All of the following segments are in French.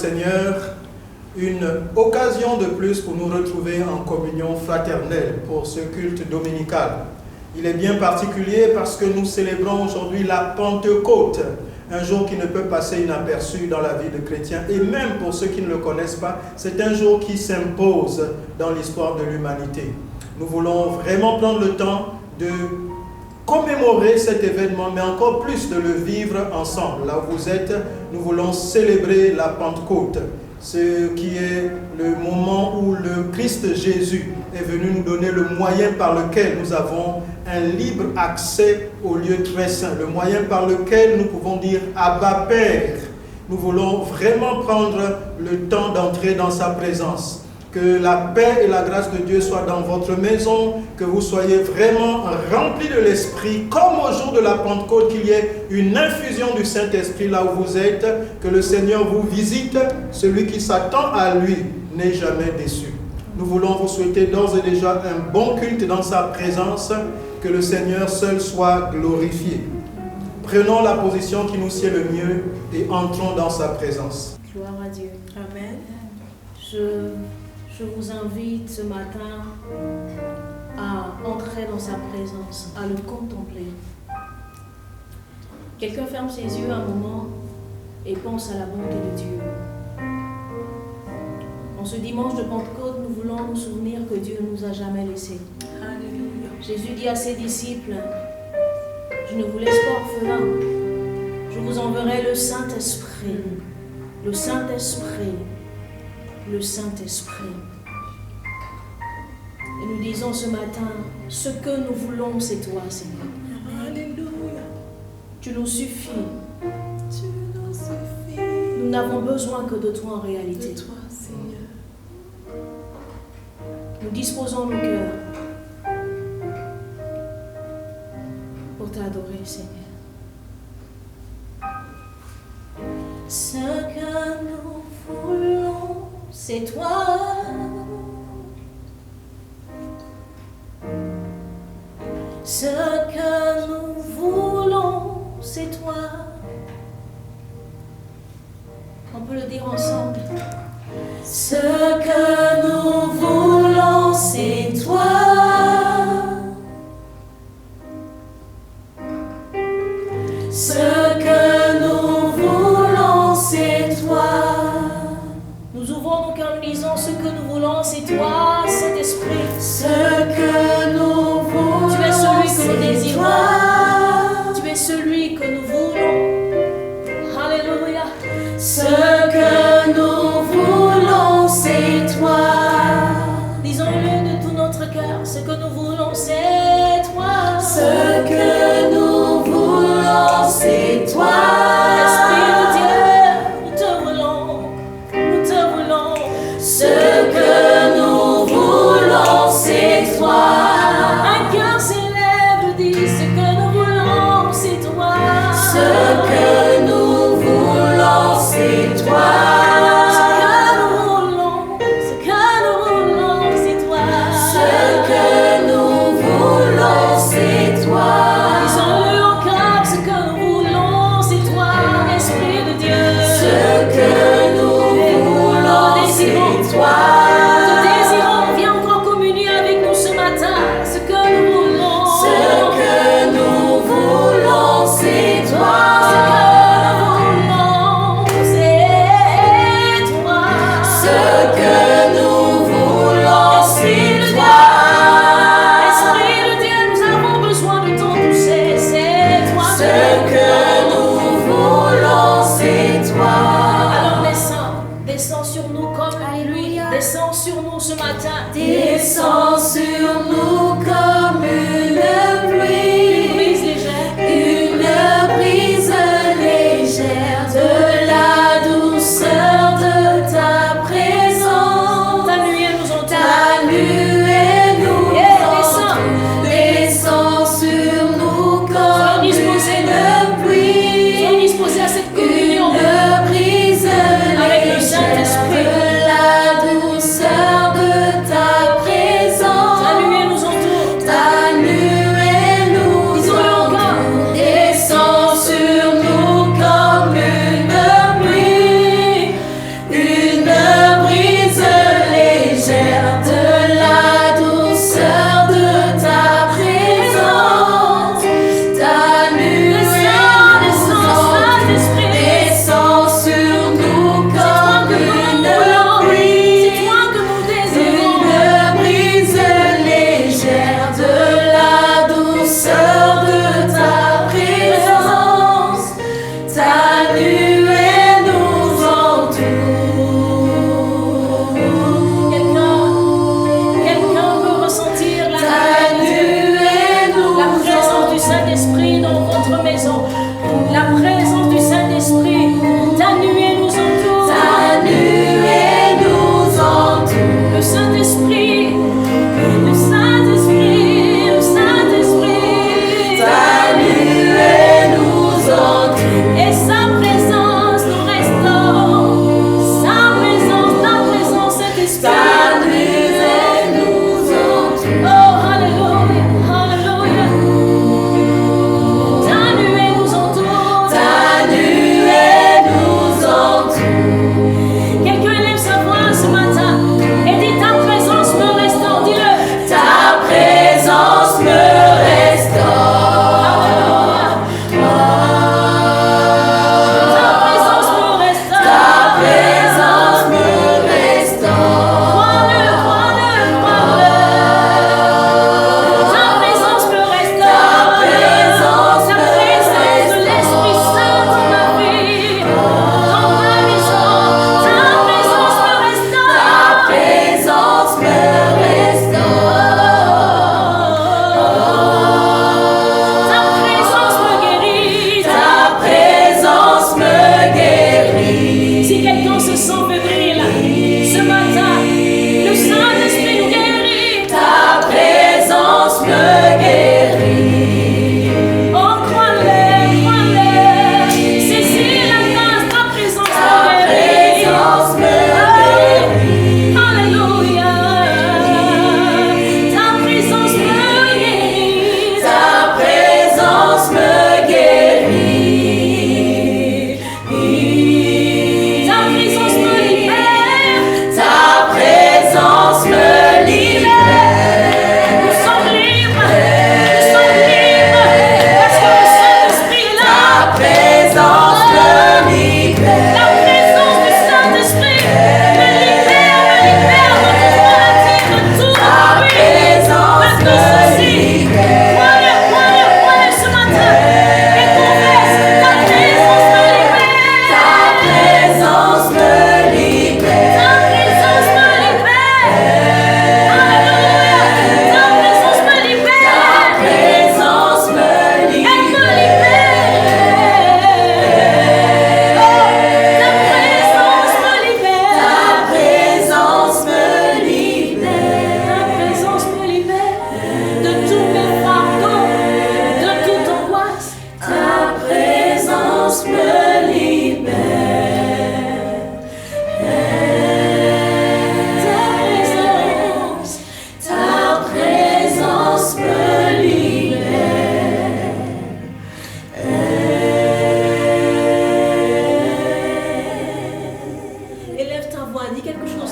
Seigneur une occasion de plus pour nous retrouver en communion fraternelle pour ce culte dominical. Il est bien particulier parce que nous célébrons aujourd'hui la Pentecôte, un jour qui ne peut passer inaperçu dans la vie de chrétiens. Et même pour ceux qui ne le connaissent pas, c'est un jour qui s'impose dans l'histoire de l'humanité. Nous voulons vraiment prendre le temps de commémorer cet événement, mais encore plus de le vivre ensemble. Là où vous êtes, nous voulons célébrer la Pentecôte, ce qui est le moment où le Christ Jésus est venu nous donner le moyen par lequel nous avons un libre accès au lieu très saint, le moyen par lequel nous pouvons dire « Abba Père ». Nous voulons vraiment prendre le temps d'entrer dans sa présence. Que la paix et la grâce de Dieu soient dans votre maison, que vous soyez vraiment remplis de l'Esprit, comme au jour de la Pentecôte, qu'il y ait une infusion du Saint-Esprit là où vous êtes, que le Seigneur vous visite, celui qui s'attend à lui n'est jamais déçu. Nous voulons vous souhaiter d'ores et déjà un bon culte dans sa présence, que le Seigneur seul soit glorifié. Prenons la position qui nous sied le mieux et entrons dans sa présence. Gloire à Dieu. Amen. Je vous invite ce matin à entrer dans sa présence, à le contempler. Quelqu'un ferme ses yeux un moment et pense à la bonté de Dieu. En ce dimanche de Pentecôte, nous voulons nous souvenir que Dieu ne nous a jamais laissés. Alléluia. Jésus dit à ses disciples, « Je ne vous laisse pas orphelins, je vous enverrai le Saint-Esprit, le Saint-Esprit, le Saint-Esprit. » Et nous disons ce matin, ce que nous voulons, c'est toi, Seigneur. Alléluia. Tu nous suffis. Tu nous suffis. Nous n'avons besoin que de toi en réalité. De toi, Seigneur. Nous disposons nos cœurs pour t'adorer, Seigneur. Ce que nous voulons, c'est toi. Ce que nous voulons, c'est toi. On peut le dire ensemble. Ce que nous voulons, c'est toi. Ce que nous voulons, c'est toi. Nous ouvrons nos cœurs, nous disons ce que nous voulons, c'est toi, Saint-Esprit. Ce que nous voulons, tu es celui que nous désirons. Tu es celui que nous voulons. Alléluia. Ce que nous voulons, c'est toi. Disons-le de tout notre cœur. Ce que nous voulons, c'est toi. Ce que nous voulons, c'est toi. Esprit de Dieu, nous te voulons. Nous te voulons. Ce que nous voulons, c'est toi. Un cœur s'élève, dit ce que nous voulons, c'est toi. Ce que nous voulons, c'est toi. Ce que nous voulons, c'est toi. Ce que nous voulons, c'est toi. Disons-le encore, ce que nous voulons, c'est toi, Esprit de Dieu. Ce que nous voulons, c'est toi. Nous te désirons, viens encore communier avec nous ce matin. Ce que nous voulons, ce que nous voulons, c'est toi. Ce que nous voulons, c'est toi. Ce que nous voulons, c'est toi. Esprit de Dieu, nous avons besoin de ton toucher, c'est toi. Ce que nous voulons, c'est toi. Alors descends sur nous comme lui. Descends sur nous ce matin. Descends sur nous comme une pluie. Une brise légère. Une brise légère de la douceur de ta présence. Ta nuée nous entoure. Ta nuée nous entoure. Descends sur nous comme une pluie. Sois disposé à cette communion. Une brise avec le Saint-Esprit. De la douceur de ta présence. Ta nuée nous entoure. Ta nuée nous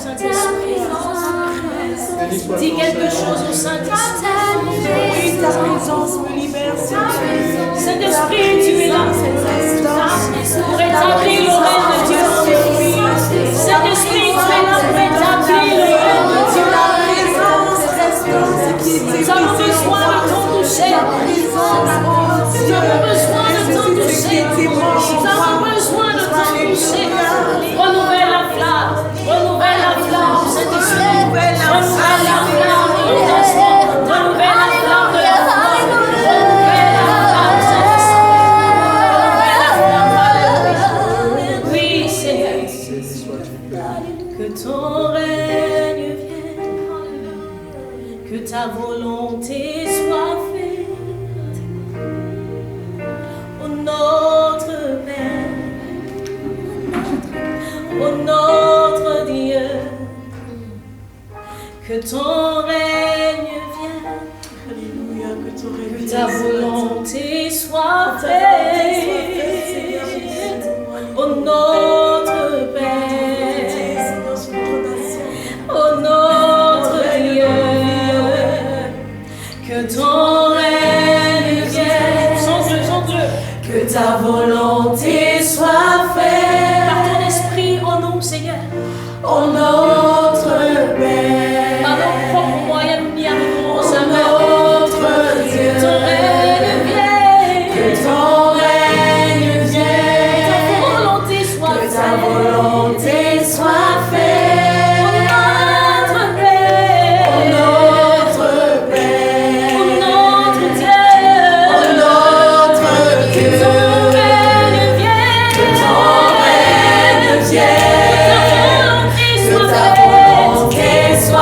Saint-Esprit. Béni soit Dis ton quelque Seigneur. chose au Saint-Esprit. Oui, ta présence me libère, Seigneur. Saint-Esprit, tu es là pour établir le règne de Dieu. Saint-Esprit, tu es là pour établir le règne de Dieu. Nous avons besoin de ton toucher. Nous avons besoin de ton toucher. Nous avons besoin de ton toucher. Renouvelle la flamme. Renouvelle la flamme, Saint-Esprit. Renouvelle la flamme de l'engagement. Renouvelle la flamme de la foi. Renouvelle la flamme, Saint-Esprit. Renouvelle la flamme. Oui, Seigneur. Béni sois-tu, Père. Que ton règne vienne. Que ta volonté soit faite. Ô notre Père. Ô notre Dieu, que ton règne vienne, Alléluia, que ton règne que ta vienne. volonté soit faite. Ô notre Père, Seigneur, sur notre nation. ô notre Dieu, que ton règne vienne, sans Dieu, que ta volonté soit faite. Par ton esprit en nous, Seigneur. Ô notre Père, par nos propres moyens, nous n'y arriverons jamais. Notre Dieu, que ton règne vienne, que ton règne vienne, que ta volonté soit faite, que ta volonté soit faite. Ô notre Père, ô notre Père, ô notre Dieu, ô notre Dieu, que ton règne vienne, que ton règne vienne. Que ta volonté soit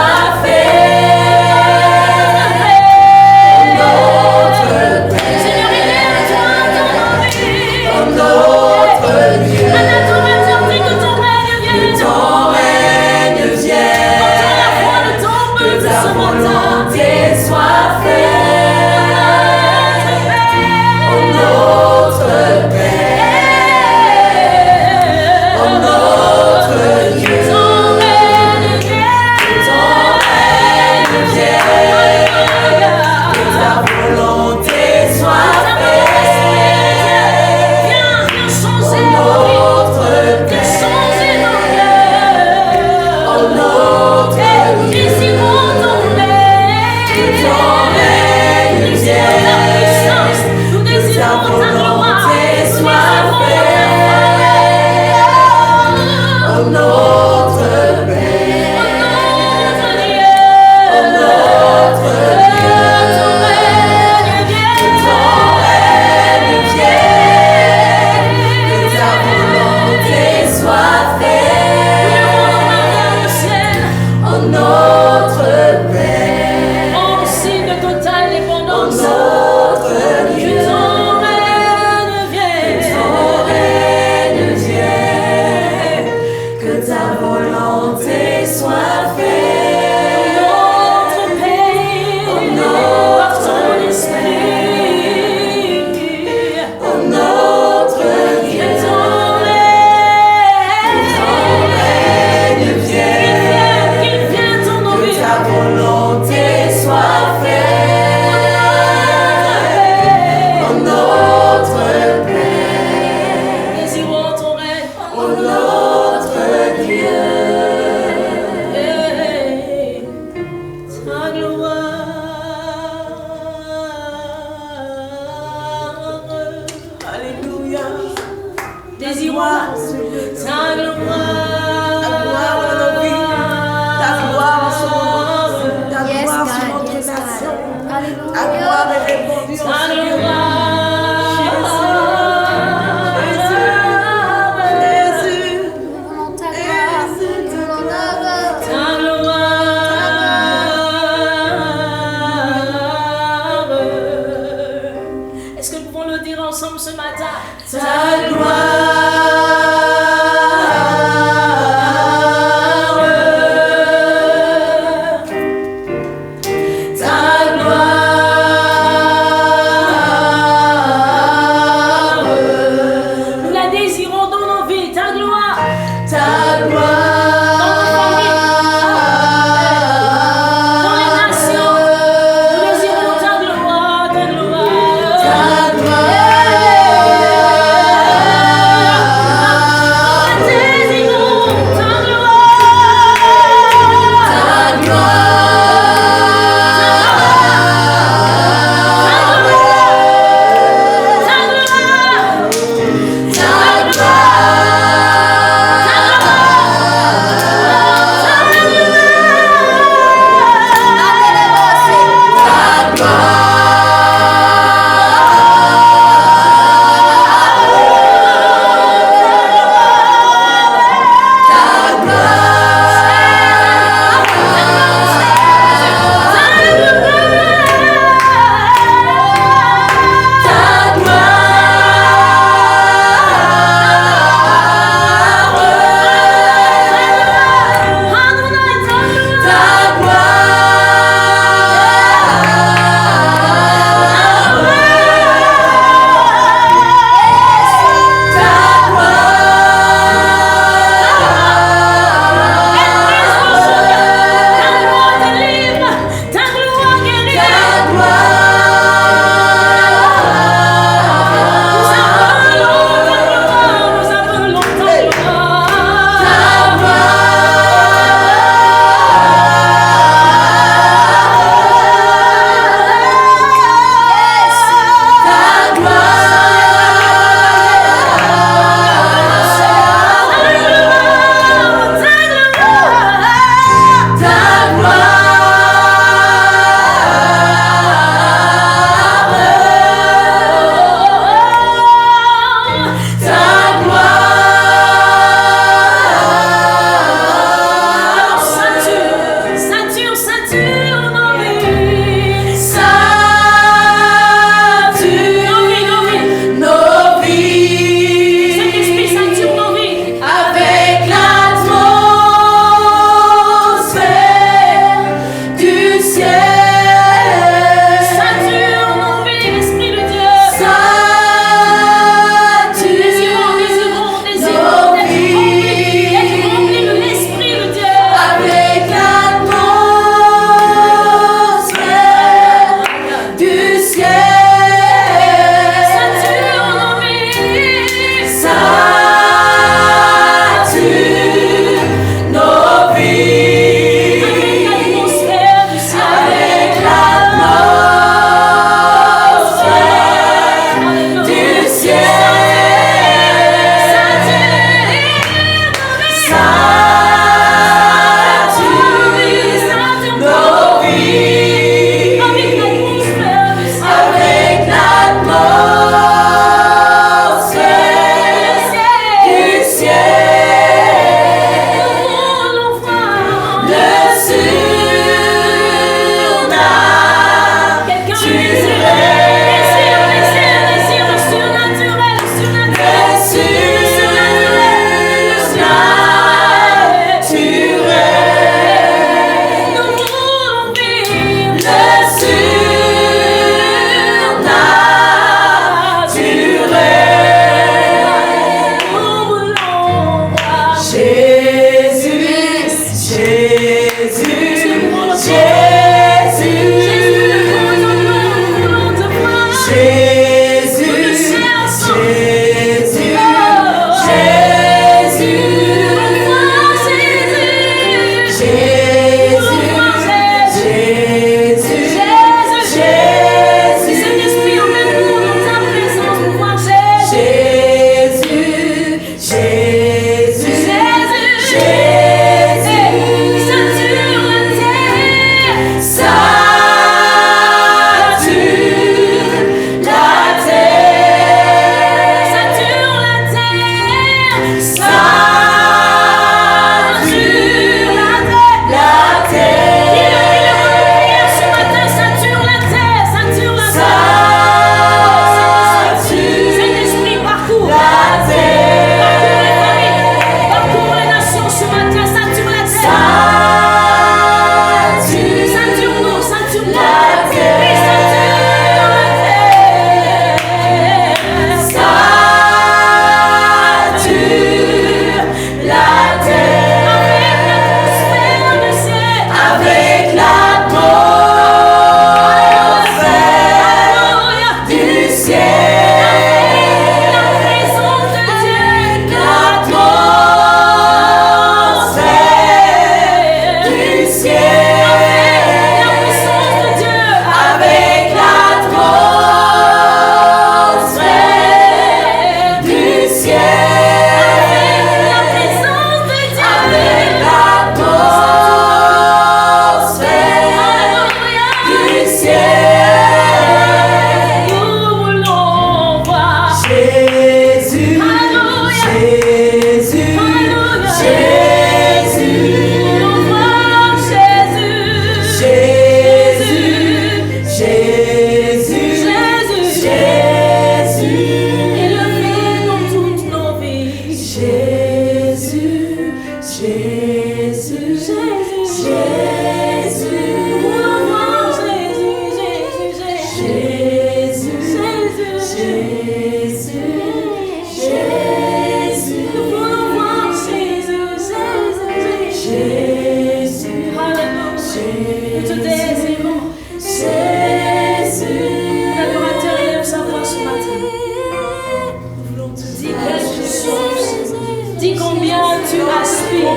Dis combien tu aspires.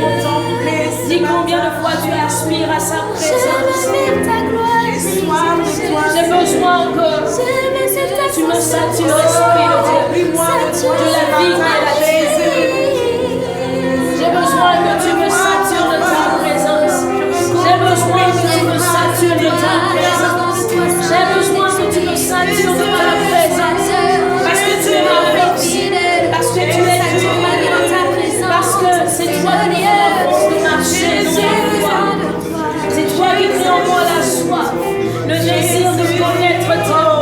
Dis combien de fois tu aspires à sa présence. J'ai besoin que tu me satures, Esprit de Dieu, de la vie et la vie. J'ai besoin que tu me satures de ta présence. J'ai besoin que tu me satures de ta présence. J'ai besoin que tu me satures de ta présence. Parce que tu es ma vie. Parce que tu es Dieu. Parce que c'est toi qui es de marcher dans la foi. C'est toi qui crée en moi la soif, le désir de connaître ton.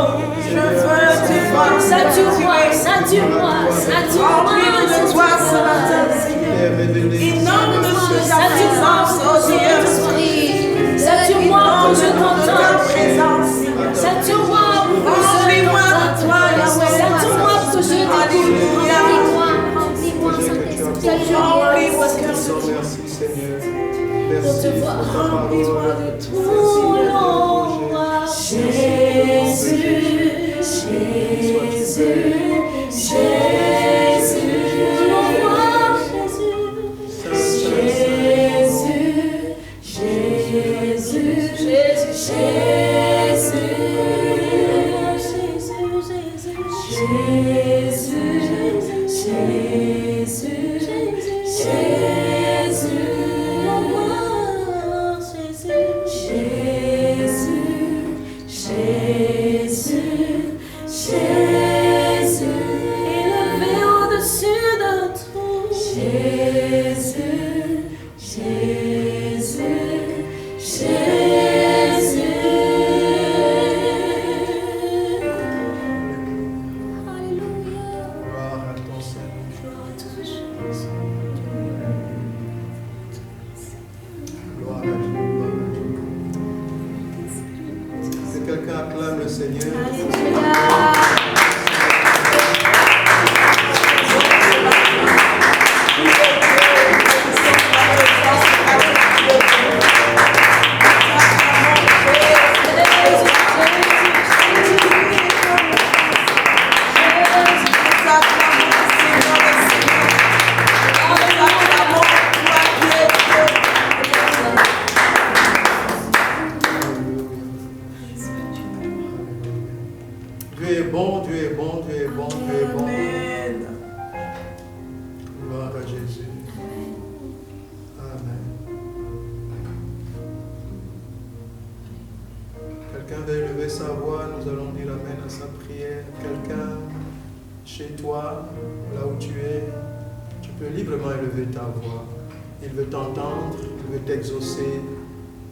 Sature-moi, sature-moi, sature-moi. de toi ce matin, Seigneur. Inonde-nous de ta présence, oh Dieu. Sature-moi pour que je t'entende. Sature-moi pour que je t'entende. Sature-moi pour que je t'écoute. Remplis-moi, Seigneur. Merci Seigneur. Pour te voir. Remplis-moi de toi, Seigneur.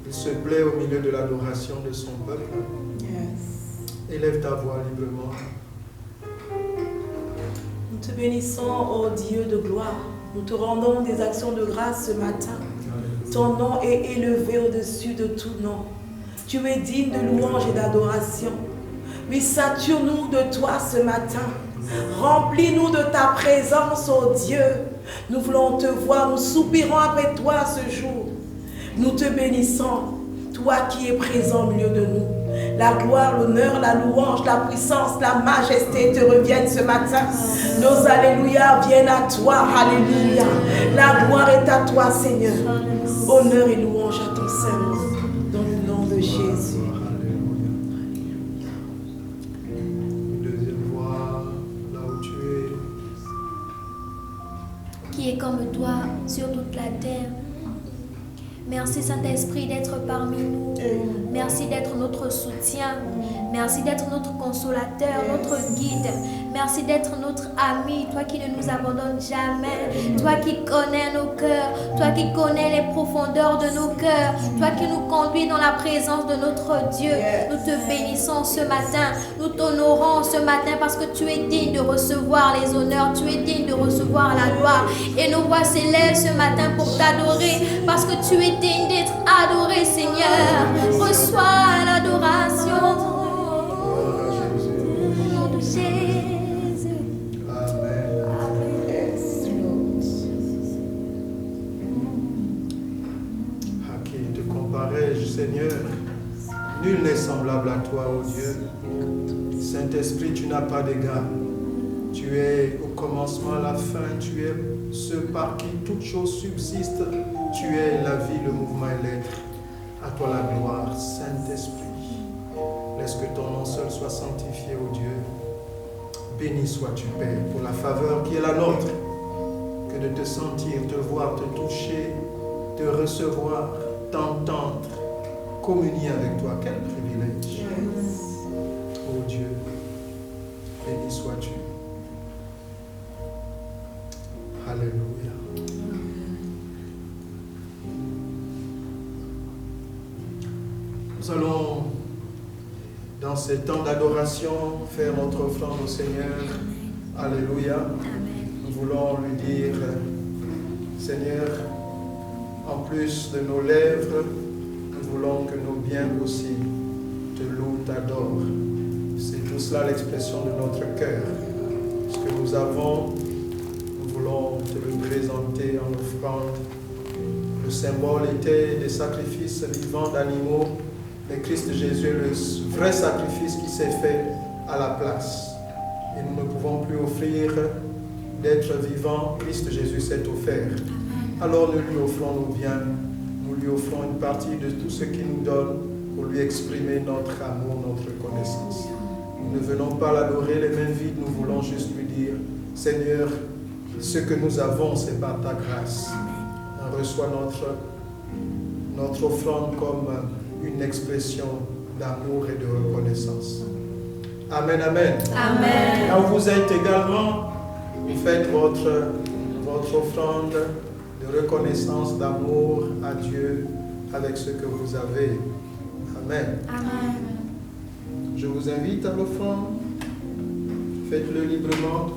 Il se plaît au milieu de l'adoration de son peuple. Yes. Élève ta voix librement. Nous te bénissons, ô Dieu de gloire. Nous te rendons des actions de grâce ce matin. Ton nom est élevé au-dessus de tout nom. Tu es digne de louange et d'adoration. Oui, sature-nous de toi ce matin. Remplis-nous de ta présence, ô Dieu. Nous voulons te voir, nous soupirons après toi ce jour. Nous te bénissons, toi qui es présent au milieu de nous. La gloire, l'honneur, la louange, la puissance, la majesté te reviennent ce matin. Nos alléluia viennent à toi, alléluia. La gloire est à toi, Seigneur. Honneur et louange à ton Seigneur. Dans le nom de Jésus. Une deuxième fois, là où tu es. Qui est comme toi sur toute la terre. Merci Saint-Esprit d'être parmi nous. Merci d'être notre soutien. Merci d'être notre consolateur, notre guide. Merci d'être notre ami, toi qui ne nous abandonnes jamais, toi qui connais nos cœurs, toi qui connais les profondeurs de nos cœurs, toi qui nous conduis dans la présence de notre Dieu. Nous te bénissons ce matin, nous t'honorons ce matin parce que tu es digne de recevoir les honneurs, tu es digne de recevoir la gloire. Et nos voix s'élèvent ce matin pour t'adorer parce que tu es digne d'être adoré, Seigneur. Reçois l'adoration. Au nom de Jésus. Amen. À qui te comparais-je, Seigneur? Nul n'est semblable à toi, ô Dieu. Saint-Esprit, tu n'as pas d'égal. Tu es au commencement, à la fin. Tu es ce par qui toute chose subsiste. Tu es la vie, le mouvement et l'être. À toi la gloire, Saint-Esprit. Laisse que ton nom seul soit sanctifié, ô Dieu. Béni sois-tu, Père, pour la faveur qui est la nôtre. Que de te sentir, te voir, te toucher, te recevoir, t'entendre, communier avec toi. Quel privilège. Ô Dieu, béni sois-tu. Alléluia. Nous allons, dans ces temps d'adoration, faire notre offrande au Seigneur. Alléluia. Nous voulons lui dire, Seigneur, en plus de nos lèvres, nous voulons que nos biens aussi te louent, t'adorent. C'est tout cela l'expression de notre cœur. Ce que nous avons, nous voulons te le présenter en offrande. Le symbole était des sacrifices vivants d'animaux, mais Christ Jésus est le vrai sacrifice qui s'est fait à la place. Et nous ne pouvons plus offrir d'être vivant, Christ Jésus s'est offert. Alors nous lui offrons nos biens, nous lui offrons une partie de tout ce qu'il nous donne pour lui exprimer notre amour, notre reconnaissance. Nous ne venons pas l'adorer les mains vides, nous voulons juste lui dire, Seigneur, ce que nous avons, c'est par ta grâce. On reçoit notre offrande comme une expression d'amour et de reconnaissance. Amen, amen. Amen. Là où vous êtes également, vous faites votre offrande de reconnaissance, d'amour à Dieu avec ce que vous avez. Amen. Amen. Je vous invite à l'offrande. Faites-le librement.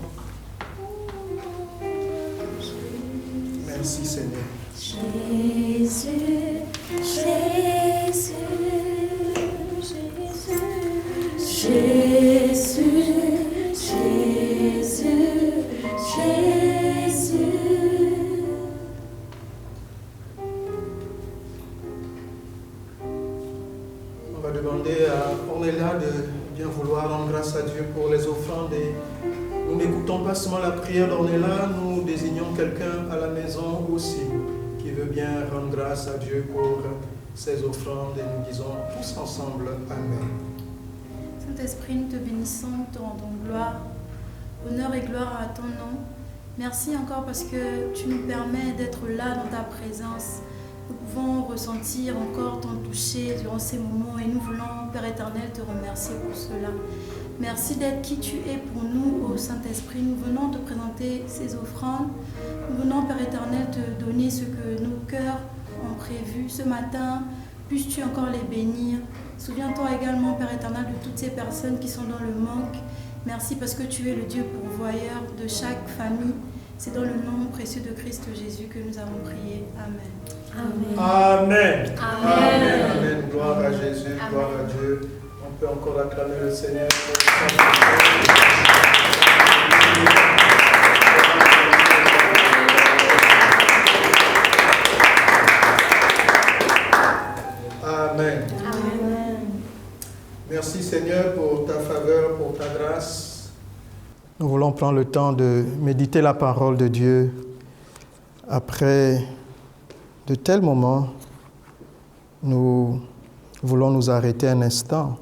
Merci Seigneur. Jésus, Jésus, Jésus, Jésus, Jésus. On va demander à Ornella de bien vouloir rendre grâce à Dieu pour les offrandes. Et nous n'écoutons pas seulement la prière d'Ornella, nous désignons quelqu'un à la maison aussi qui veut bien rendre grâce à Dieu pour ses offrandes et nous disons tous ensemble Amen. Saint-Esprit, nous te bénissons, nous te rendons gloire, honneur et gloire à ton nom. Merci encore parce que tu nous permets d'être là dans ta présence. Nous pouvons ressentir encore ton toucher durant ces moments et nous voulons, Père éternel, te remercier pour cela. Merci d'être qui tu es pour nous, ô Saint-Esprit. Nous venons te présenter ces offrandes. Nous venons, Père éternel, te donner ce que nos cœurs ont prévu ce matin. Puisses-tu encore les bénir. Souviens-toi également, Père éternel, de toutes ces personnes qui sont dans le manque. Merci parce que tu es le Dieu pourvoyeur de chaque famille. C'est dans le nom précieux de Christ Jésus que nous avons prié. Amen. Amen. Amen. Amen. Amen. Gloire à Jésus, Amen. gloire à Dieu. On peut encore acclamer le Seigneur. Amen. Amen. Merci Seigneur pour ta faveur, pour ta grâce. Nous voulons prendre le temps de méditer la parole de Dieu. Après de tels moments, nous voulons nous arrêter un instant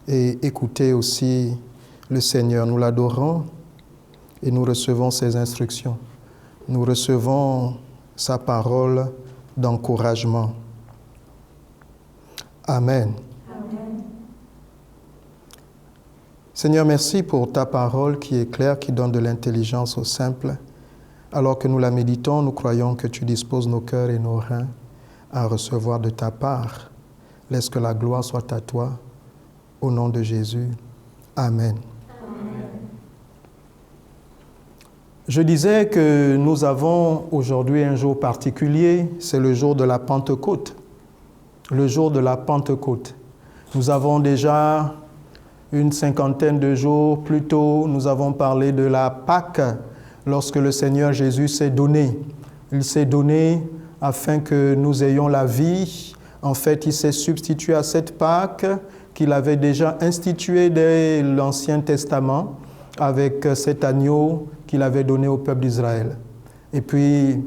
et écouter aussi le Seigneur. Nous l'adorons et nous recevons ses instructions. Nous recevons sa parole d'encouragement. Amen. Amen. Seigneur, merci pour ta parole qui est claire, qui donne de l'intelligence aux simples. Alors que nous la méditons, nous croyons que tu disposes nos cœurs et nos reins à recevoir de ta part. Laisse que la gloire soit à toi. Au nom de Jésus. Amen. Je disais que nous avons aujourd'hui un jour particulier, c'est le jour de la Pentecôte. Le jour de la Pentecôte. Nous avons déjà une cinquantaine de jours plus tôt, nous avons parlé de la Pâque, lorsque le Seigneur Jésus s'est donné. Il s'est donné afin que nous ayons la vie. En fait, il s'est substitué à cette Pâque qu'il avait déjà instituée dès l'Ancien Testament avec cet agneau qu'il avait donné au peuple d'Israël. Et puis,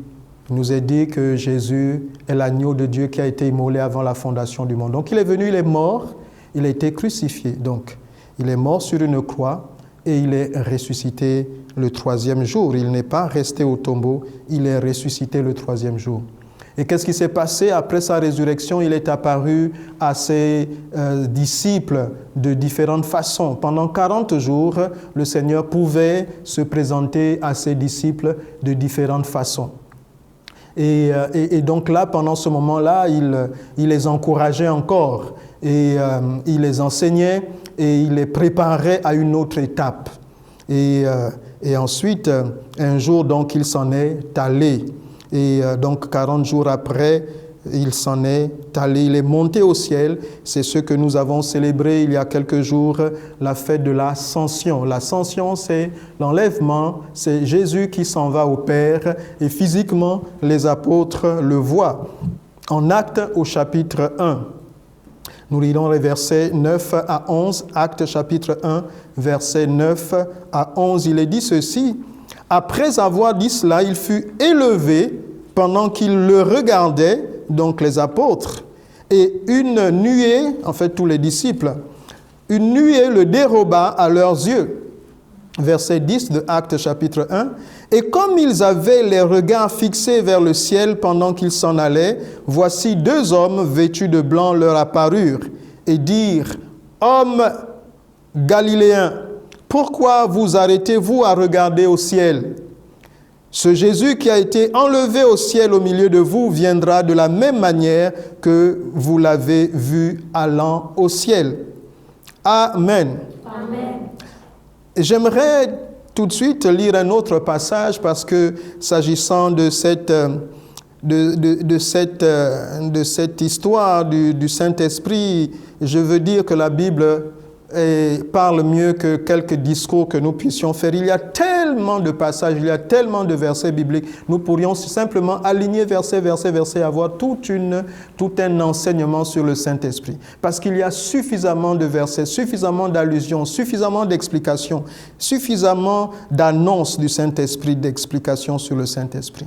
il nous est dit que Jésus est l'agneau de Dieu qui a été immolé avant la fondation du monde. Donc, il est venu, il est mort, il a été crucifié. Donc, il est mort sur une croix et il est ressuscité le troisième jour. Il n'est pas resté au tombeau, il est ressuscité le troisième jour. Et qu'est-ce qui s'est passé? Après sa résurrection, il est apparu à ses disciples de différentes façons. Pendant 40 jours, le Seigneur pouvait se présenter à ses disciples de différentes façons. Et donc là, pendant ce moment-là, il les encourageait encore et il les enseignait et il les préparait à une autre étape. Et ensuite, un jour, donc, il s'en est allé. Et donc, 40 jours après, il s'en est allé, il est monté au ciel. C'est ce que nous avons célébré il y a quelques jours, la fête de l'Ascension. L'Ascension, c'est l'enlèvement, c'est Jésus qui s'en va au Père et physiquement, les apôtres le voient. En Actes au chapitre 1, nous lisons les versets 9 à 11. Actes chapitre 1, versets 9 à 11, il est dit ceci. Après avoir dit cela, il fut élevé pendant qu'ils le regardaient, donc les apôtres, et une nuée, en fait tous les disciples, une nuée le déroba à leurs yeux. Verset 10 de Actes chapitre 1. Et comme ils avaient les regards fixés vers le ciel pendant qu'ils s'en allaient, voici deux hommes vêtus de blanc leur apparurent et dirent, « Hommes galiléens, pourquoi vous arrêtez-vous à regarder au ciel? Ce Jésus qui a été enlevé au ciel au milieu de vous viendra de la même manière que vous l'avez vu allant au ciel. » Amen. Amen. J'aimerais tout de suite lire un autre passage parce que s'agissant de cette histoire du Saint-Esprit, je veux dire que la Bible parle mieux que quelques discours que nous puissions faire. Il y a tellement de passages, il y a tellement de versets bibliques. Nous pourrions simplement aligner verset, avoir tout un enseignement sur le Saint-Esprit. Parce qu'il y a suffisamment de versets, suffisamment d'allusions, suffisamment d'explications, suffisamment d'annonces du Saint-Esprit, d'explications sur le Saint-Esprit.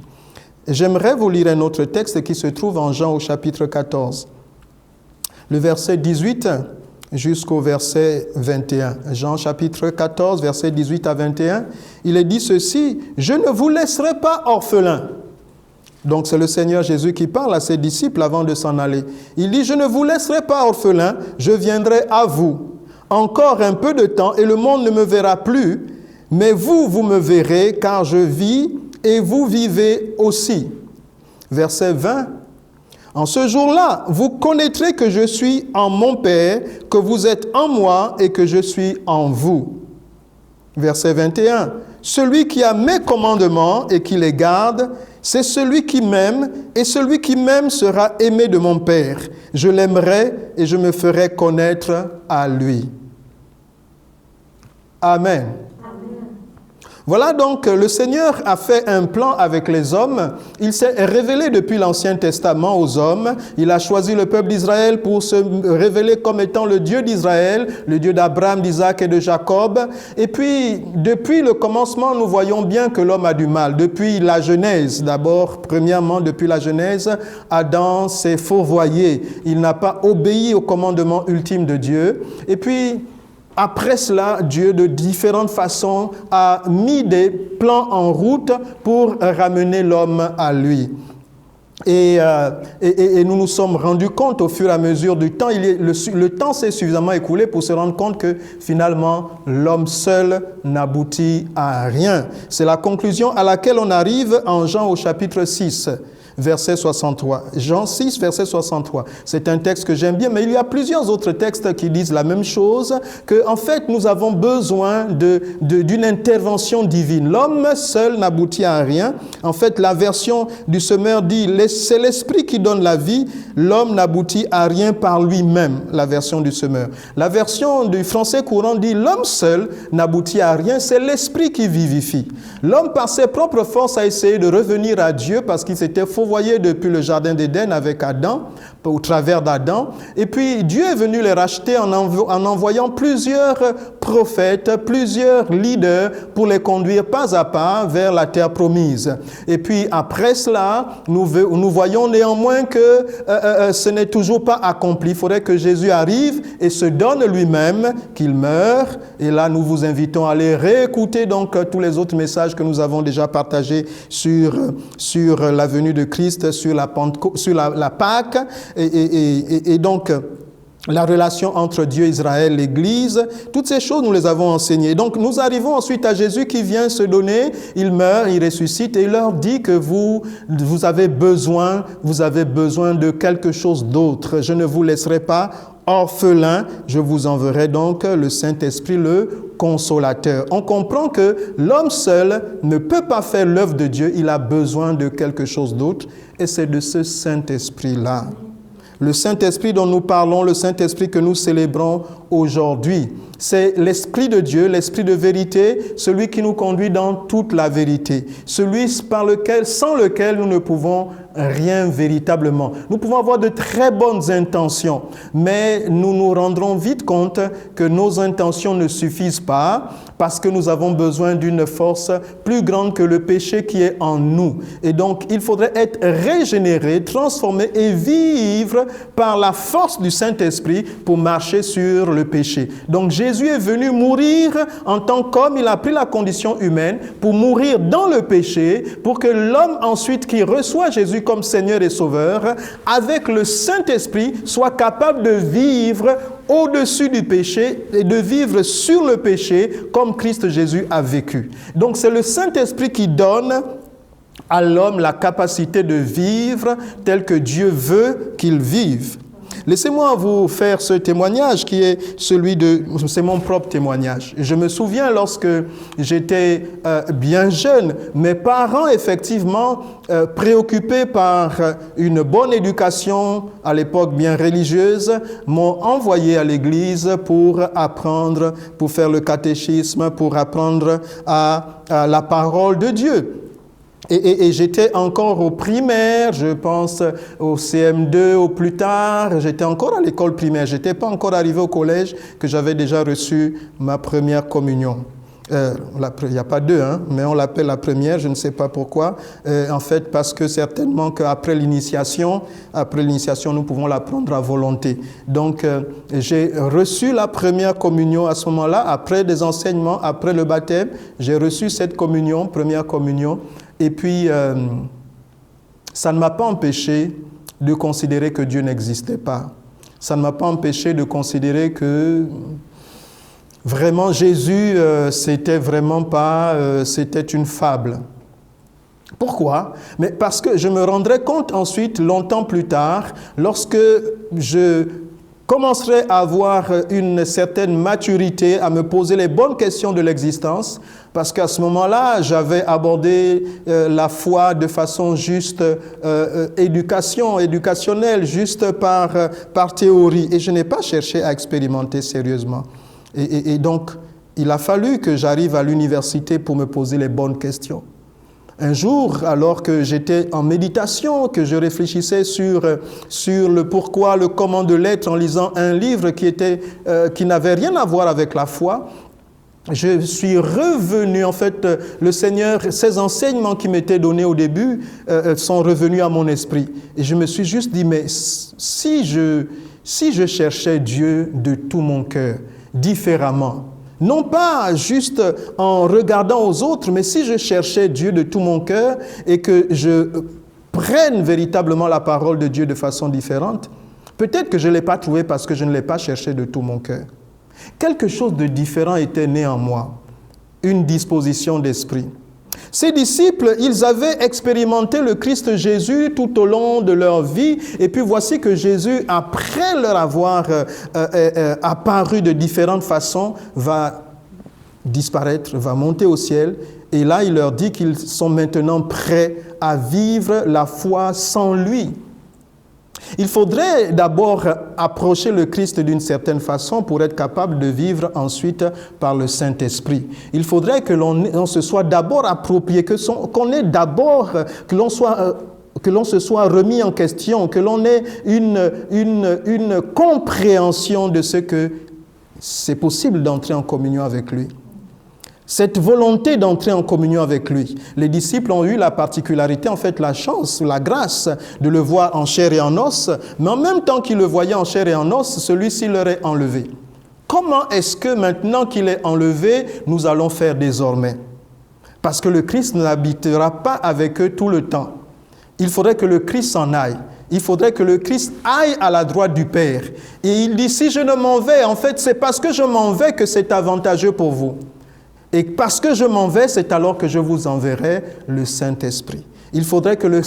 Et j'aimerais vous lire un autre texte qui se trouve en Jean au chapitre 14. Le verset 18 jusqu'au verset 21. Jean chapitre 14, verset 18 à 21. Il est dit ceci, « Je ne vous laisserai pas orphelins. » Donc c'est le Seigneur Jésus qui parle à ses disciples avant de s'en aller. Il dit, « Je ne vous laisserai pas orphelins, je viendrai à vous. Encore un peu de temps et le monde ne me verra plus, mais vous me verrez car je vis et vous vivez aussi. » Verset 20. En ce jour-là, vous connaîtrez que je suis en mon Père, que vous êtes en moi et que je suis en vous. Verset 21. Celui qui a mes commandements et qui les garde, c'est celui qui m'aime, et celui qui m'aime sera aimé de mon Père. Je l'aimerai et je me ferai connaître à lui. Amen. Voilà donc, le Seigneur a fait un plan avec les hommes. Il s'est révélé depuis l'Ancien Testament aux hommes. Il a choisi le peuple d'Israël pour se révéler comme étant le Dieu d'Israël, le Dieu d'Abraham, d'Isaac et de Jacob. Et puis, depuis le commencement, nous voyons bien que l'homme a du mal. Depuis la Genèse, d'abord, premièrement, depuis la Genèse, Adam s'est fourvoyé. Il n'a pas obéi au commandement ultime de Dieu. Et puis, après cela, Dieu, de différentes façons, a mis des plans en route pour ramener l'homme à lui. Et nous nous sommes rendus compte au fur et à mesure du temps, le temps s'est suffisamment écoulé pour se rendre compte que finalement, l'homme seul n'aboutit à rien. C'est la conclusion à laquelle on arrive en Jean au chapitre 6. Verset 63. Jean 6, verset 63. C'est un texte que j'aime bien, mais il y a plusieurs autres textes qui disent la même chose, que en fait, nous avons besoin d'une intervention divine. L'homme seul n'aboutit à rien. En fait, la version du semeur dit, c'est l'esprit qui donne la vie, l'homme n'aboutit à rien par lui-même, la version du semeur. La version du français courant dit, l'homme seul n'aboutit à rien, c'est l'esprit qui vivifie. L'homme, par ses propres forces, a essayé de revenir à Dieu parce qu'il s'était fourvoyé depuis le jardin d'Éden avec Adam, au travers d'Adam. Et puis Dieu est venu les racheter en envoyant plusieurs prophètes, plusieurs leaders pour les conduire pas à pas vers la terre promise. Et puis après cela, nous voyons néanmoins que ce n'est toujours pas accompli. Il faudrait que Jésus arrive et se donne lui-même, qu'il meure. Et là, nous vous invitons à aller réécouter donc tous les autres messages que nous avons déjà partagés sur la venue de Christ, sur la Pâque. Et donc, la relation entre Dieu, Israël, l'Église, toutes ces choses, nous les avons enseignées. Donc, nous arrivons ensuite à Jésus qui vient se donner, il meurt, il ressuscite et il leur dit que vous avez besoin de quelque chose d'autre. Je ne vous laisserai pas orphelin, je vous enverrai donc le Saint-Esprit, le Consolateur. On comprend que l'homme seul ne peut pas faire l'œuvre de Dieu, il a besoin de quelque chose d'autre et c'est de ce Saint-Esprit-là. Le Saint-Esprit dont nous parlons, le Saint-Esprit que nous célébrons aujourd'hui, c'est l'Esprit de Dieu, l'Esprit de vérité, celui qui nous conduit dans toute la vérité, celui sans lequel nous ne pouvons rien véritablement. Nous pouvons avoir de très bonnes intentions, mais nous nous rendrons vite compte que nos intentions ne suffisent pas parce que nous avons besoin d'une force plus grande que le péché qui est en nous. Et donc, il faudrait être régénéré, transformé et vivre par la force du Saint-Esprit pour marcher sur le péché. Donc, Jésus est venu mourir en tant qu'homme, il a pris la condition humaine pour mourir dans le péché, pour que l'homme ensuite qui reçoit Jésus comme Seigneur et Sauveur, avec le Saint-Esprit, soit capable de vivre au-dessus du péché et de vivre sur le péché comme Christ Jésus a vécu. Donc c'est le Saint-Esprit qui donne à l'homme la capacité de vivre tel que Dieu veut qu'il vive. Laissez-moi vous faire ce témoignage qui est c'est mon propre témoignage. Je me souviens lorsque j'étais bien jeune, mes parents effectivement préoccupés par une bonne éducation, à l'époque bien religieuse, m'ont envoyé à l'église pour apprendre, pour faire le catéchisme, pour apprendre à la parole de Dieu. Et j'étais encore au primaire, je pense au CM2 au plus tard, j'étais encore à l'école primaire, je n'étais pas encore arrivé au collège que j'avais déjà reçu ma première communion. Il n'y a pas deux, mais on l'appelle la première, je ne sais pas pourquoi. En fait, parce que certainement qu'après l'initiation, nous pouvons la prendre à volonté. Donc, j'ai reçu la première communion à ce moment-là, après des enseignements, après le baptême, j'ai reçu cette communion, première communion. Et puis, ça ne m'a pas empêché de considérer que Dieu n'existait pas. Ça ne m'a pas empêché de considérer que vraiment Jésus, c'était une fable. Pourquoi? Mais parce que je me rendrai compte ensuite, longtemps plus tard, lorsque je commencerai à avoir une certaine maturité, à me poser les bonnes questions de l'existence, parce qu'à ce moment-là, j'avais abordé la foi de façon juste éducationnelle, juste par théorie, et je n'ai pas cherché à expérimenter sérieusement. Et donc, il a fallu que j'arrive à l'université pour me poser les bonnes questions. Un jour, alors que j'étais en méditation, que je réfléchissais sur le pourquoi, le comment de l'être en lisant un livre qui n'avait rien à voir avec la foi, je suis revenu, en fait, le Seigneur, ces enseignements qui m'étaient donnés au début sont revenus à mon esprit. Et je me suis juste dit, mais si je cherchais Dieu de tout mon cœur, différemment, non pas juste en regardant aux autres, mais si je cherchais Dieu de tout mon cœur et que je prennent véritablement la parole de Dieu de façon différente. Peut-être que je ne l'ai pas trouvé parce que je ne l'ai pas cherché de tout mon cœur. Quelque chose de différent était né en moi, une disposition d'esprit. Ces disciples, ils avaient expérimenté le Christ Jésus tout au long de leur vie, et puis voici que Jésus, après leur avoir apparu de différentes façons, va disparaître, va monter au ciel, et là il leur dit qu'ils sont maintenant prêts à vivre la foi sans lui. Il faudrait d'abord approcher le Christ d'une certaine façon pour être capable de vivre ensuite par le Saint-Esprit. Il faudrait que l'on se soit d'abord approprié, que l'on se soit remis en question, que l'on ait une compréhension de ce que c'est possible d'entrer en communion avec lui. Cette volonté d'entrer en communion avec lui. Les disciples ont eu la particularité, en fait la chance, la grâce de le voir en chair et en os, mais en même temps qu'ils le voyaient en chair et en os, celui-ci leur est enlevé. Comment est-ce que maintenant qu'il est enlevé, nous allons faire désormais? Parce que le Christ n'habitera pas avec eux tout le temps. Il faudrait que le Christ s'en aille. Il faudrait que le Christ aille à la droite du Père. Et il dit, si je ne m'en vais, en fait, c'est parce que je m'en vais que c'est avantageux pour vous. Et parce que je m'en vais, c'est alors que je vous enverrai le Saint-Esprit. Il faudrait que le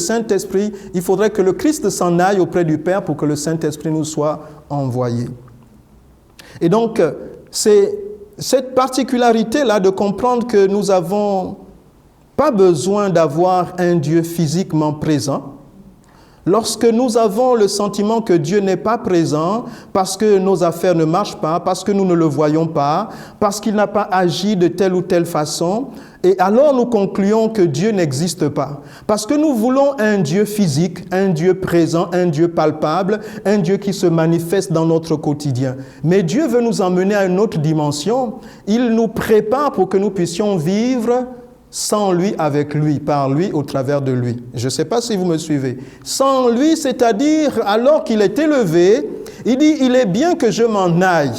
Christ s'en aille auprès du Père pour que le Saint-Esprit nous soit envoyé. Et donc, c'est cette particularité-là de comprendre que nous n'avons pas besoin d'avoir un Dieu physiquement présent. Lorsque nous avons le sentiment que Dieu n'est pas présent, parce que nos affaires ne marchent pas, parce que nous ne le voyons pas, parce qu'il n'a pas agi de telle ou telle façon, et alors nous concluons que Dieu n'existe pas. Parce que nous voulons un Dieu physique, un Dieu présent, un Dieu palpable, un Dieu qui se manifeste dans notre quotidien. Mais Dieu veut nous emmener à une autre dimension. Il nous prépare pour que nous puissions vivre sans lui, avec lui, par lui, au travers de lui. Je ne sais pas si vous me suivez. Sans lui, c'est-à-dire, alors qu'il est élevé, il dit, il est bien que je m'en aille.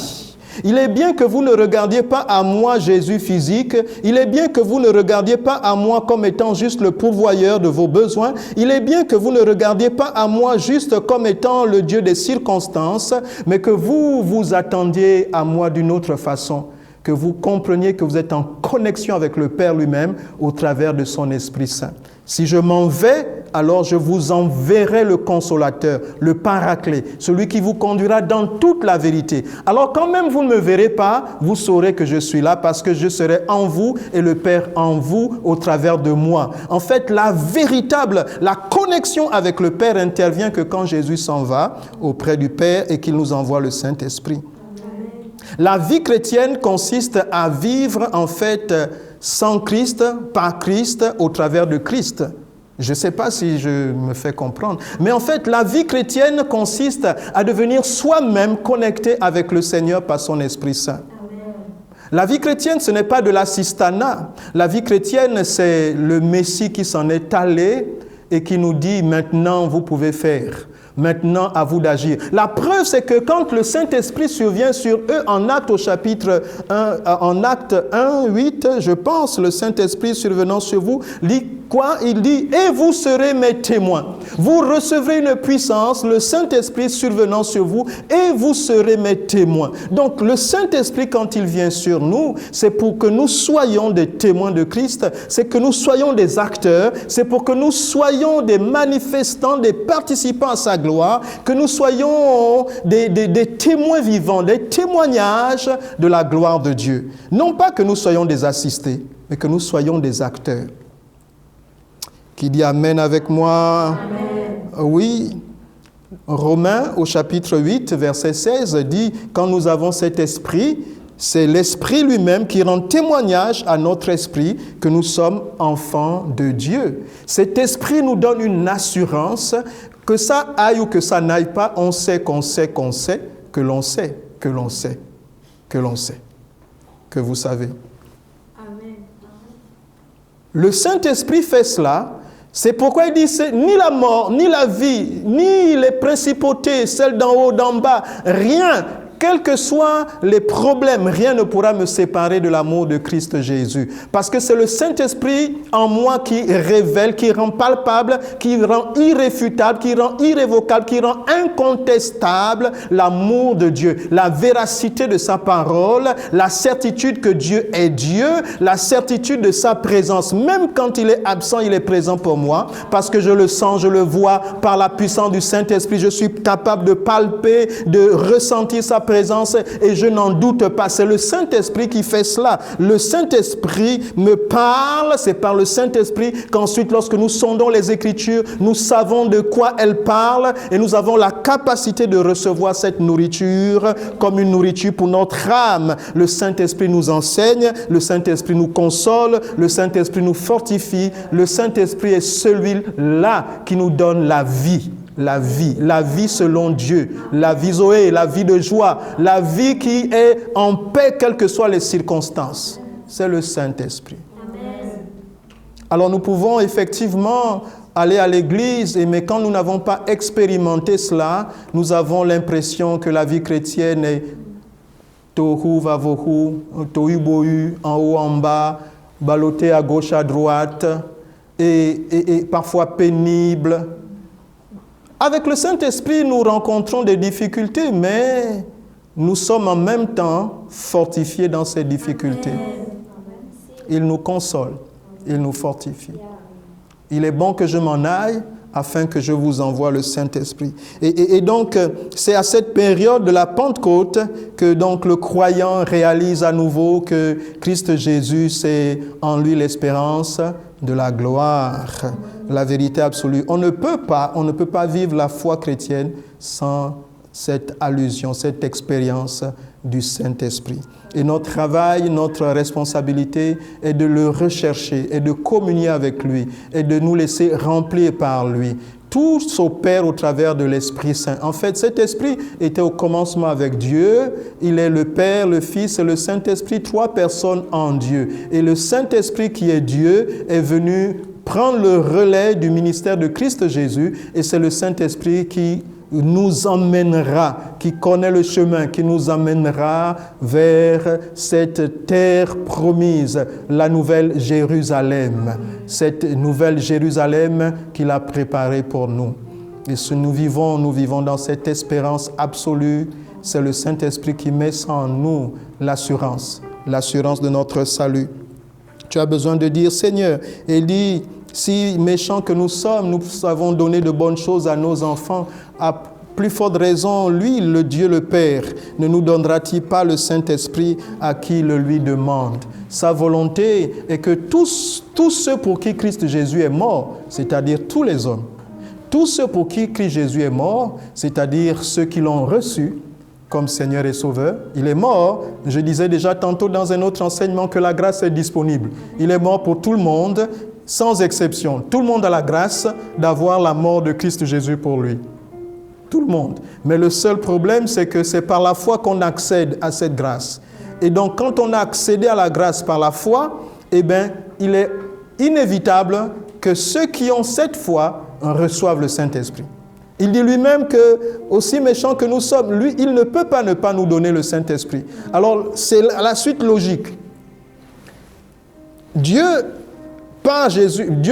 Il est bien que vous ne regardiez pas à moi, Jésus physique. Il est bien que vous ne regardiez pas à moi comme étant juste le pourvoyeur de vos besoins. Il est bien que vous ne regardiez pas à moi juste comme étant le Dieu des circonstances, mais que vous vous attendiez à moi d'une autre façon. Que vous compreniez que vous êtes en connexion avec le Père lui-même au travers de son Esprit Saint. Si je m'en vais, alors je vous enverrai le Consolateur, le Paraclet, celui qui vous conduira dans toute la vérité. Alors quand même vous ne me verrez pas, vous saurez que je suis là parce que je serai en vous et le Père en vous au travers de moi. En fait, la connexion avec le Père intervient que quand Jésus s'en va auprès du Père et qu'il nous envoie le Saint-Esprit. La vie chrétienne consiste à vivre en fait sans Christ, par Christ, au travers de Christ. Je ne sais pas si je me fais comprendre. Mais en fait, la vie chrétienne consiste à devenir soi-même connecté avec le Seigneur par son Esprit Saint. La vie chrétienne, ce n'est pas de l'assistanat. La vie chrétienne, c'est le Messie qui s'en est allé et qui nous dit maintenant vous pouvez faire. Maintenant, à vous d'agir. La preuve, c'est que quand le Saint-Esprit survient sur eux, en Actes au chapitre 1, en Actes 1, 8, je pense, le Saint-Esprit survenant sur vous, lit quoi? Il dit, et vous serez mes témoins. Vous recevrez une puissance, le Saint-Esprit survenant sur vous, et vous serez mes témoins. Donc, le Saint-Esprit, quand il vient sur nous, c'est pour que nous soyons des témoins de Christ, c'est que nous soyons des acteurs, c'est pour que nous soyons des manifestants, des participants à sa gloire, que nous soyons des témoins vivants, des témoignages de la gloire de Dieu. Non pas que nous soyons des assistés, mais que nous soyons des acteurs. Qui dit Amen avec moi? Amen. Oui. Romains au chapitre 8, verset 16 dit, quand nous avons cet esprit, c'est l'Esprit lui-même qui rend témoignage à notre esprit que nous sommes enfants de Dieu. Cet esprit nous donne une assurance que ça aille ou que ça n'aille pas, on sait qu'on sait qu'on sait, que l'on sait, que l'on sait, que l'on sait, que vous savez. Amen. Le Saint-Esprit fait cela. C'est pourquoi il dit, c'est ni la mort, ni la vie, ni les principautés, celles d'en haut, d'en bas, rien, quels que soient les problèmes, rien ne pourra me séparer de l'amour de Christ Jésus. Parce que c'est le Saint-Esprit en moi qui révèle, qui rend palpable, qui rend irréfutable, qui rend irrévocable, qui rend incontestable l'amour de Dieu, la véracité de sa parole, la certitude que Dieu est Dieu, la certitude de sa présence. Même quand il est absent, il est présent pour moi, parce que je le sens, je le vois par la puissance du Saint-Esprit. Je suis capable de palper, de ressentir sa présence et je n'en doute pas. C'est le Saint-Esprit qui fait cela. Le Saint-Esprit me parle, c'est par le Saint-Esprit qu'ensuite, lorsque nous sondons les Écritures, nous savons de quoi elles parlent et nous avons la capacité de recevoir cette nourriture comme une nourriture pour notre âme. Le Saint-Esprit nous enseigne, le Saint-Esprit nous console, le Saint-Esprit nous fortifie. Le Saint-Esprit est celui-là qui nous donne la vie. La vie selon Dieu, la vie Zoé, la vie de joie, la vie qui est en paix quelles que soient les circonstances. C'est le Saint-Esprit. Alors nous pouvons effectivement aller à l'église, mais quand nous n'avons pas expérimenté cela, nous avons l'impression que la vie chrétienne est tohu vavohu, tohu bohu, en haut en bas, ballotté à gauche à droite, et parfois pénible. Avec le Saint-Esprit, nous rencontrons des difficultés, mais nous sommes en même temps fortifiés dans ces difficultés. Il nous console, il nous fortifie. Il est bon que je m'en aille afin que je vous envoie le Saint-Esprit. Et donc, c'est à cette période de la Pentecôte que donc le croyant réalise à nouveau que Christ Jésus, c'est en lui l'espérance de la gloire, la vérité absolue. On ne peut pas vivre la foi chrétienne sans cette allusion, cette expérience du Saint-Esprit. Et notre travail, notre responsabilité est de le rechercher et de communier avec lui et de nous laisser remplir par lui. Tout s'opère au travers de l'Esprit Saint. En fait, cet Esprit était au commencement avec Dieu. Il est le Père, le Fils et le Saint-Esprit, 3 personnes en Dieu. Et le Saint-Esprit qui est Dieu est venu prendre le relais du ministère de Christ Jésus. Et c'est le Saint-Esprit qui nous emmènera, qui connaît le chemin, qui nous emmènera vers cette terre promise, la nouvelle Jérusalem. Cette nouvelle Jérusalem qu'il a préparée pour nous. Et si nous vivons dans cette espérance absolue. C'est le Saint-Esprit qui met en nous l'assurance de notre salut. Tu as besoin de dire, Seigneur, et dit, si méchants que nous sommes, nous avons donné de bonnes choses à nos enfants, à plus forte raison, lui, le Dieu le Père, ne nous donnera-t-il pas le Saint-Esprit à qui le lui demande? Sa volonté est que tous ceux pour qui Christ Jésus est mort, c'est-à-dire tous les hommes, tous ceux pour qui Christ Jésus est mort, c'est-à-dire ceux qui l'ont reçu comme Seigneur et Sauveur, il est mort. Je disais déjà tantôt dans un autre enseignement que la grâce est disponible. Il est mort pour tout le monde, sans exception. Tout le monde a la grâce d'avoir la mort de Christ Jésus pour lui. Tout le monde. Mais le seul problème, c'est que c'est par la foi qu'on accède à cette grâce. Et donc, quand on a accédé à la grâce par la foi, eh bien, il est inévitable que ceux qui ont cette foi reçoivent le Saint-Esprit. Il dit lui-même que, aussi méchant que nous sommes, lui, il ne peut pas ne pas nous donner le Saint-Esprit. Alors, c'est la suite logique. Dieu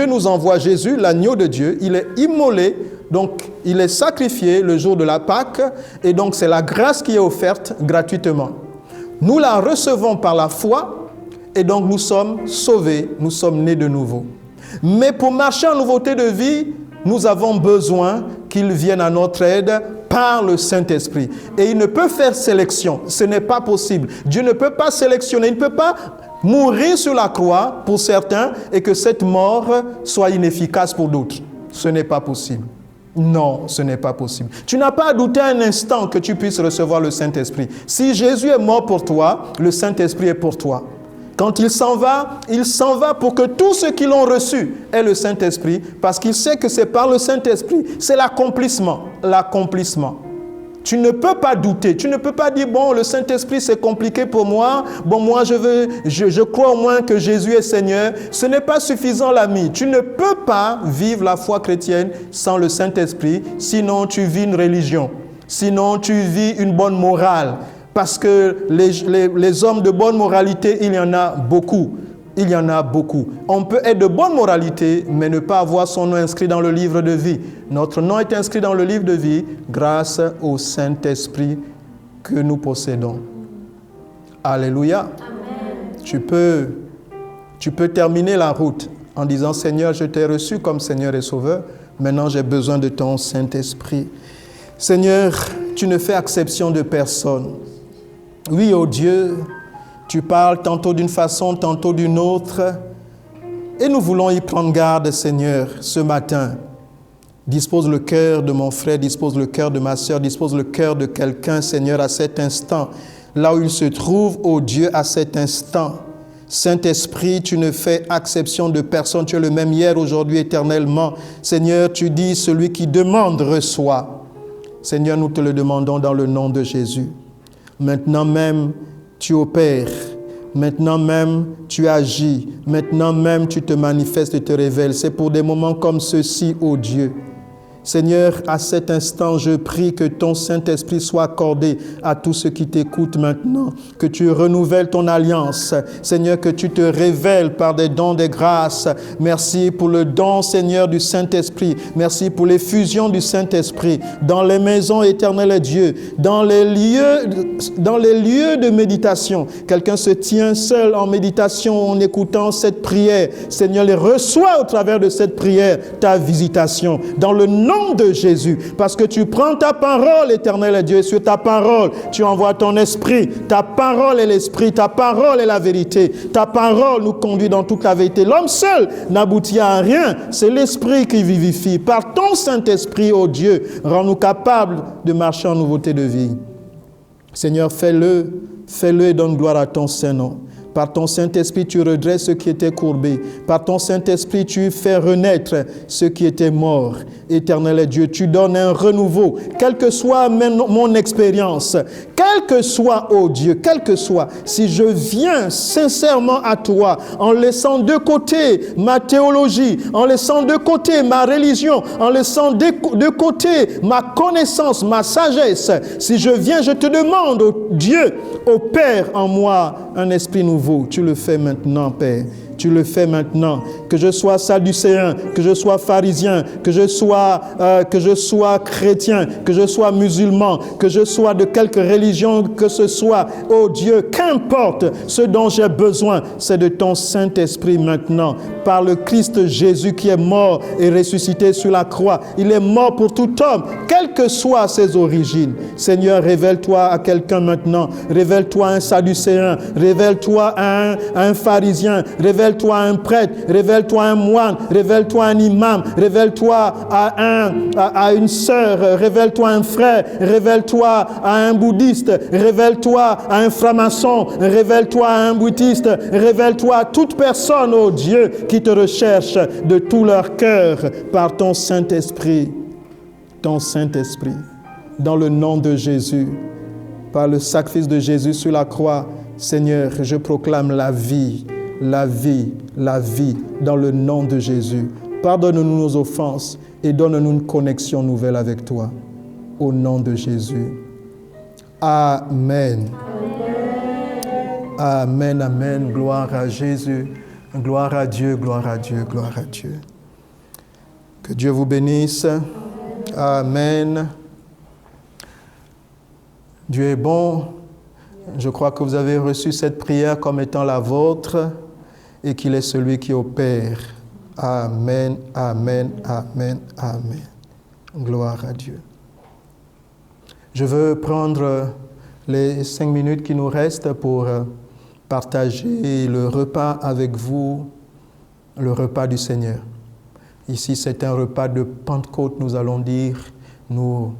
nous envoie Jésus, l'agneau de Dieu. Il est immolé, donc il est sacrifié le jour de la Pâque. Et donc, c'est la grâce qui est offerte gratuitement. Nous la recevons par la foi et donc nous sommes sauvés, nous sommes nés de nouveau. Mais pour marcher en nouveauté de vie, nous avons besoin qu'il vienne à notre aide par le Saint-Esprit. Et il ne peut faire sélection. Ce n'est pas possible. Dieu ne peut pas sélectionner. Il ne peut pas mourir sur la croix pour certains et que cette mort soit inefficace pour d'autres. Ce n'est pas possible. Non, ce n'est pas possible. Tu n'as pas à douter un instant que tu puisses recevoir le Saint-Esprit. Si Jésus est mort pour toi, le Saint-Esprit est pour toi. Quand il s'en va pour que tous ceux qui l'ont reçu aient le Saint-Esprit, parce qu'il sait que c'est par le Saint-Esprit, c'est l'accomplissement. Tu ne peux pas douter, tu ne peux pas dire, bon, le Saint-Esprit c'est compliqué pour moi, bon, moi je crois au moins que Jésus est Seigneur. Ce n'est pas suffisant, l'ami. Tu ne peux pas vivre la foi chrétienne sans le Saint-Esprit, sinon tu vis une religion, sinon tu vis une bonne morale. parce que les hommes de bonne moralité, il y en a beaucoup. Il y en a beaucoup. On peut être de bonne moralité, mais ne pas avoir son nom inscrit dans le livre de vie. Notre nom est inscrit dans le livre de vie grâce au Saint-Esprit que nous possédons. Alléluia. Amen. Tu peux terminer la route en disant, Seigneur, je t'ai reçu comme Seigneur et Sauveur. Maintenant, j'ai besoin de ton Saint-Esprit. Seigneur, tu ne fais exception de personne. Oui, oh Dieu, tu parles tantôt d'une façon, tantôt d'une autre. Et nous voulons y prendre garde, Seigneur, ce matin. Dispose le cœur de mon frère, dispose le cœur de ma sœur, dispose le cœur de quelqu'un, Seigneur, à cet instant. Là où il se trouve, ô Dieu, à cet instant. Saint-Esprit, tu ne fais exception de personne. Tu es le même hier, aujourd'hui, éternellement. Seigneur, tu dis, celui qui demande, reçoit. Seigneur, nous te le demandons dans le nom de Jésus. Maintenant même, tu opères. Maintenant même, tu agis. Maintenant même, tu te manifestes et te révèles. C'est pour des moments comme ceux-ci, ô Dieu. Seigneur, à cet instant, je prie que ton Saint-Esprit soit accordé à tous ceux qui t'écoutent maintenant, que tu renouvelles ton alliance. Seigneur, que tu te révèles par des dons de grâce. Merci pour le don, Seigneur, du Saint-Esprit. Merci pour l'effusion du Saint-Esprit dans les maisons éternelles de Dieu, dans les lieux de méditation. Quelqu'un se tient seul en méditation en écoutant cette prière. Seigneur, les reçois au travers de cette prière ta visitation. Dans le nom de Jésus, parce que tu prends ta parole, éternel Dieu, et sur ta parole, tu envoies ton esprit. Ta parole est l'esprit, ta parole est la vérité. Ta parole nous conduit dans toute la vérité. L'homme seul n'aboutit à rien, c'est l'esprit qui vivifie. Par ton Saint-Esprit, ô Dieu, rends-nous capables de marcher en nouveauté de vie. Seigneur, fais-le et donne gloire à ton Saint-Nom. Par ton Saint-Esprit, tu redresses ceux qui étaient courbés. Par ton Saint-Esprit, tu fais renaître ceux qui étaient morts. Éternel Dieu, tu donnes un renouveau. Quelle que soit mon expérience, quel que soit, oh Dieu, quel que soit, si je viens sincèrement à toi, en laissant de côté ma théologie, en laissant de côté ma religion, en laissant de côté ma connaissance, ma sagesse, si je viens, je te demande, oh Dieu, ô Père, en moi, un esprit nouveau. Tu le fais maintenant, Père. Tu le fais maintenant. Que je sois sadducéen, que je sois pharisien, que je sois chrétien, que je sois musulman, que je sois de quelque religion que ce soit. Oh Dieu, qu'importe, ce dont j'ai besoin, c'est de ton Saint-Esprit maintenant. Par le Christ Jésus qui est mort et ressuscité sur la croix. Il est mort pour tout homme, quelles que soient ses origines. Seigneur, révèle-toi à quelqu'un maintenant. Révèle-toi à un sadducéen. Révèle-toi à un pharisien. Révèle-toi à un prêtre. Révèle-toi à un moine. Révèle-toi à un imam. Révèle-toi à une sœur. Révèle-toi à un frère. Révèle-toi à un bouddhiste. Révèle-toi à un franc-maçon. Révèle-toi à un bouddhiste. Révèle-toi à toute personne, oh Dieu, qui te recherche de tout leur cœur par ton Saint-Esprit. Ton Saint-Esprit. Dans le nom de Jésus, par le sacrifice de Jésus sur la croix, Seigneur, je proclame la vie, la vie, la vie, dans le nom de Jésus. Pardonne-nous nos offenses et donne-nous une connexion nouvelle avec toi. Au nom de Jésus. Amen. Amen, amen. Gloire à Jésus. Gloire à Dieu, gloire à Dieu, gloire à Dieu. Que Dieu vous bénisse. Amen. Dieu est bon. Je crois que vous avez reçu cette prière comme étant la vôtre et qu'il est celui qui opère. Amen, amen, amen, amen. Gloire à Dieu. Je veux prendre les 5 minutes qui nous restent pour partager le repas avec vous, le repas du Seigneur. Ici, c'est un repas de Pentecôte, nous allons dire. Nous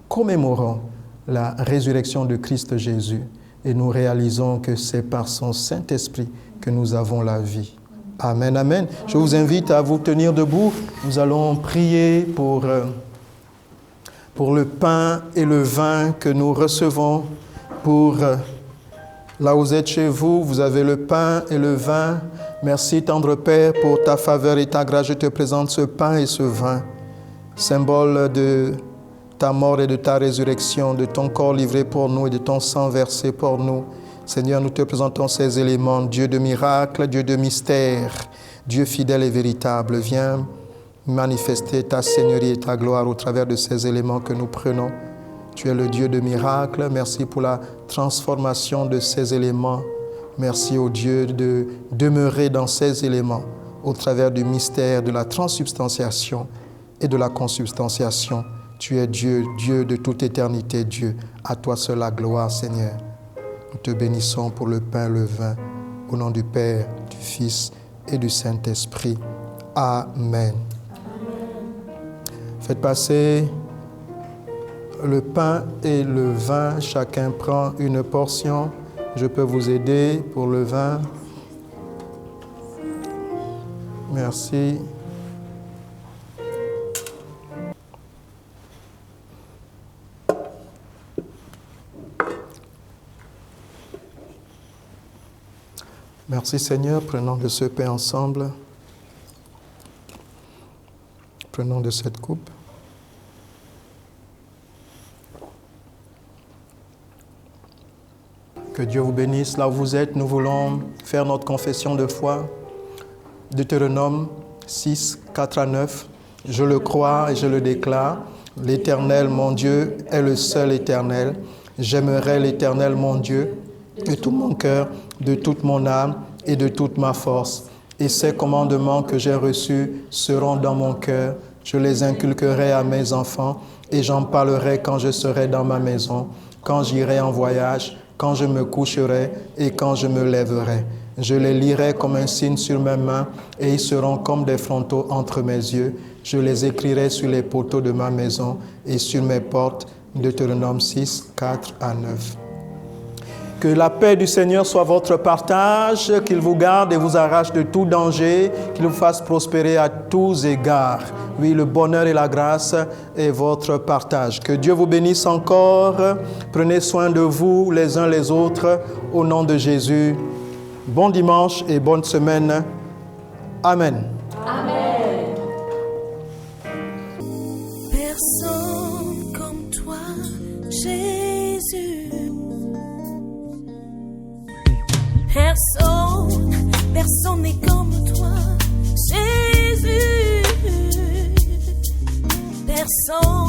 commémorons la résurrection de Christ Jésus et nous réalisons que c'est par son Saint-Esprit que nous avons la vie. Amen, amen. Je vous invite à vous tenir debout. Nous allons prier pour le pain et le vin que nous recevons. Là où vous êtes chez vous, vous avez le pain et le vin. Merci, tendre Père, pour ta faveur et ta grâce. Je te présente ce pain et ce vin, symbole de ta mort et de ta résurrection, de ton corps livré pour nous et de ton sang versé pour nous. Seigneur, nous te présentons ces éléments, Dieu de miracles, Dieu de mystère, Dieu fidèle et véritable. Viens manifester ta seigneurie et ta gloire au travers de ces éléments que nous prenons. Tu es le Dieu de miracles. Merci pour la transformation de ces éléments. Merci au Dieu de demeurer dans ces éléments au travers du mystère de la transsubstantiation et de la consubstantiation. Tu es Dieu, Dieu de toute éternité, Dieu. À toi seul la gloire, Seigneur. Nous te bénissons pour le pain, le vin, au nom du Père, du Fils et du Saint-Esprit. Amen. Faites passer le pain et le vin. Chacun prend une portion. Je peux vous aider pour le vin. Merci. Merci Seigneur, prenons de ce pain ensemble. Prenons de cette coupe. Que Dieu vous bénisse. Là où vous êtes, nous voulons faire notre confession de foi. Deutéronome 6, 4 à 9. Je le crois et je le déclare. L'Éternel, mon Dieu, est le seul Éternel. J'aimerai l'Éternel, mon Dieu, de tout mon cœur, de toute mon âme et de toute ma force. Et ces commandements que j'ai reçus seront dans mon cœur. Je les inculquerai à mes enfants et j'en parlerai quand je serai dans ma maison, quand j'irai en voyage, quand je me coucherai et quand je me lèverai. Je les lirai comme un signe sur mes mains et ils seront comme des frontaux entre mes yeux. Je les écrirai sur les poteaux de ma maison et sur mes portes. Deutéronome 6, 4 à 9. Que la paix du Seigneur soit votre partage, qu'il vous garde et vous arrache de tout danger, qu'il vous fasse prospérer à tous égards. Oui, le bonheur et la grâce est votre partage. Que Dieu vous bénisse encore. Prenez soin de vous les uns les autres au nom de Jésus. Bon dimanche et bonne semaine. Amen. Amen. Personne comme toi, Jésus. Personne n'est comme toi, Jésus. Personne